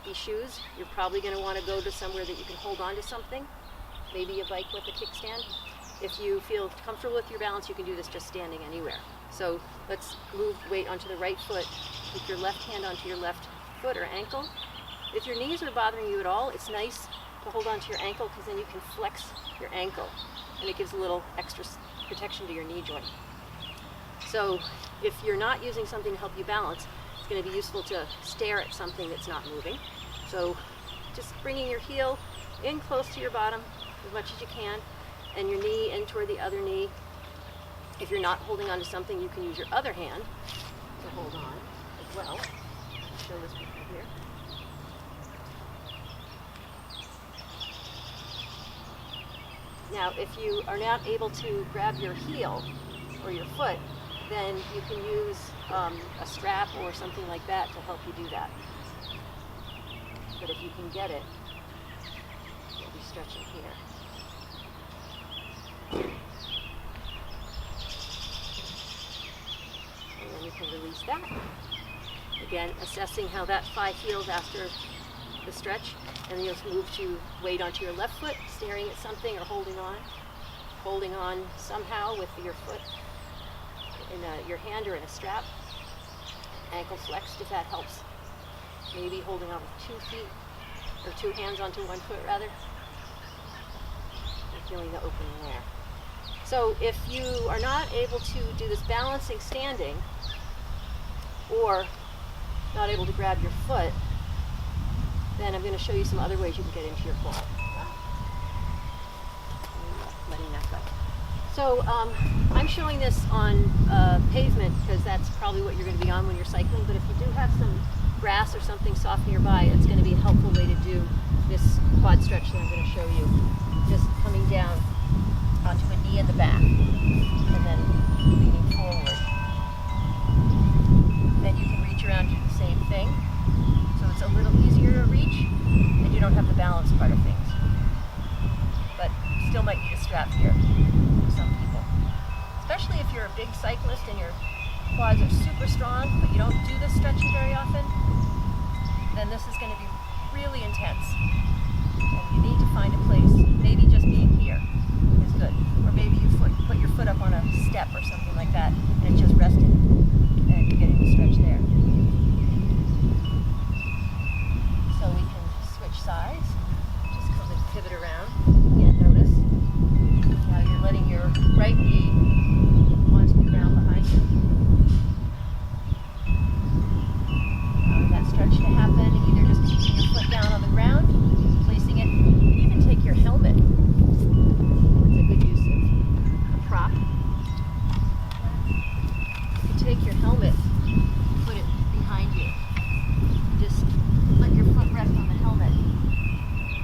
these shoes, you're probably going to want to go to somewhere that you can hold on to something, maybe a bike with a kickstand. If you feel comfortable with your balance, you can do this just standing anywhere. So let's move weight onto the right foot. Keep your left hand onto your left foot or ankle. If your knees are bothering you at all, it's nice to hold onto your ankle because then you can flex your ankle and it gives a little extra protection to your knee joint. So if you're not using something to help you balance, it's going to be useful to stare at something that's not moving. So just bringing your heel in close to your bottom as much as you can, and your knee in toward the other knee. If you're not holding on to something, you can use your other hand to hold on as well. I'll show this one here. Now, if you are not able to grab your heel or your foot, then you can use a strap or something like that to help you do that. But if you can get it, you'll be stretching here. And then you can release that. Again, assessing how that thigh feels after the stretch, and then you'll move to weight onto your left foot, staring at something or holding on somehow with your foot in your hand or in a strap. Ankle flexed if that helps. Maybe holding on with 2 feet or 2 hands onto 1 foot rather. And feeling the opening there. So if you are not able to do this balancing standing or not able to grab your foot, then I'm going to show you some other ways you can get into your quad. Letting that go. So I'm showing this on pavement because that's probably what you're going to be on when you're cycling, but if you do have some grass or something soft nearby, it's going to be a helpful way to do this quad stretch that I'm going to show you. Just coming down onto a knee in the back and then leaning forward. Then you can reach around, do the same thing. So it's a little easier to reach and you don't have the balance part of things. But still might need a strap here for some people. Especially if you're a big cyclist and your quads are super strong, but you don't do this stretching very often, then this is going to be really intense. And you need to find a place, maybe just being here is good. Or maybe you put your foot up on a step or something like that, and it's just resting, and you're getting the stretch there. So we can switch sides. Just come and pivot around. Again, notice. Now you're letting your right knee onto the ground behind you. That stretch to happen, either just keeping your foot down on the ground, placing it, even take your helmet. It's a good use of a prop. You can take your helmet, put it behind you, and just let your foot rest on the helmet.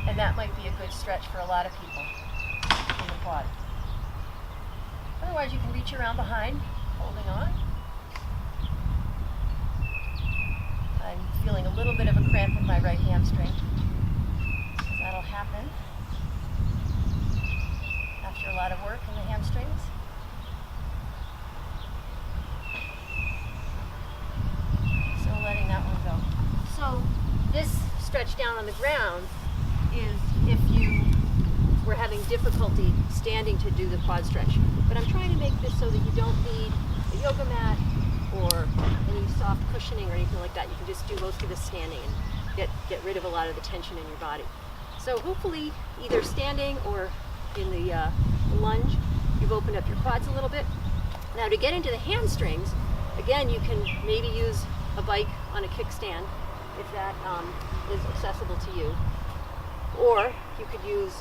And that might be a good stretch for a lot of people in the quad. Otherwise, you can reach around behind, holding on. I'm feeling a little bit of a cramp in my right hamstring. That'll happen after a lot of work in the hamstrings. So letting that one go. So this stretch down on the ground is if you were having difficulty standing to do the quad stretch. But I'm trying to make this so that you don't need a yoga mat or any soft cushioning or anything like that. You can just do most of this standing and get rid of a lot of the tension in your body. So hopefully either standing or in the lunge, you've opened up your quads a little bit. Now to get into the hamstrings, again, you can maybe use a bike on a kickstand if that is accessible to you. Or you could use,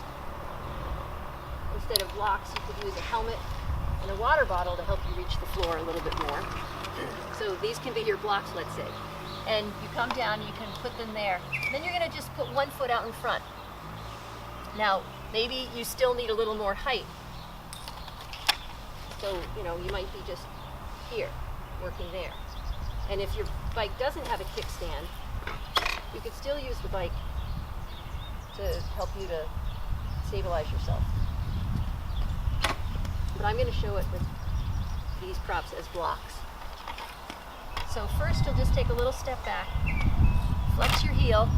instead of blocks, you could use a helmet and a water bottle to help you reach the floor a little bit more. So these can be your blocks, let's say. And you come down, you can put them there. And then you're going to just put one foot out in front. Now, maybe you still need a little more height. So, you might be just here, working there. And if your bike doesn't have a kickstand, you could still use the bike to help you to stabilize yourself. But I'm going to show it with these props as blocks. So first you'll just take a little step back, flex your heel,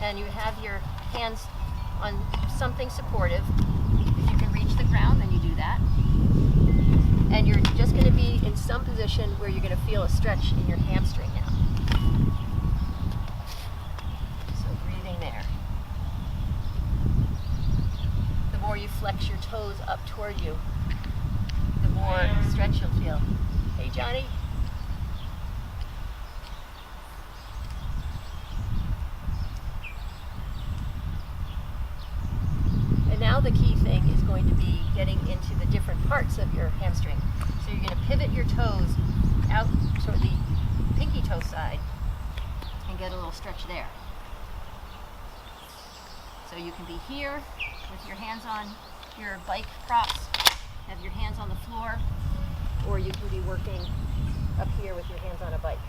and you have your hands on something supportive. If you can reach the ground, then you do that. And you're just going to be in some position where you're going to feel a stretch in your hamstring now. So breathing there. The more you flex your toes up toward you, the more stretch you'll feel. Hey, Johnny. And now the key thing is going to be getting into the different parts of your hamstring. So you're going to pivot your toes out toward the pinky toe side and get a little stretch there. So you can be here with your hands on your bike props, have your hands on the floor, or you can be working up here with your hands on a bike.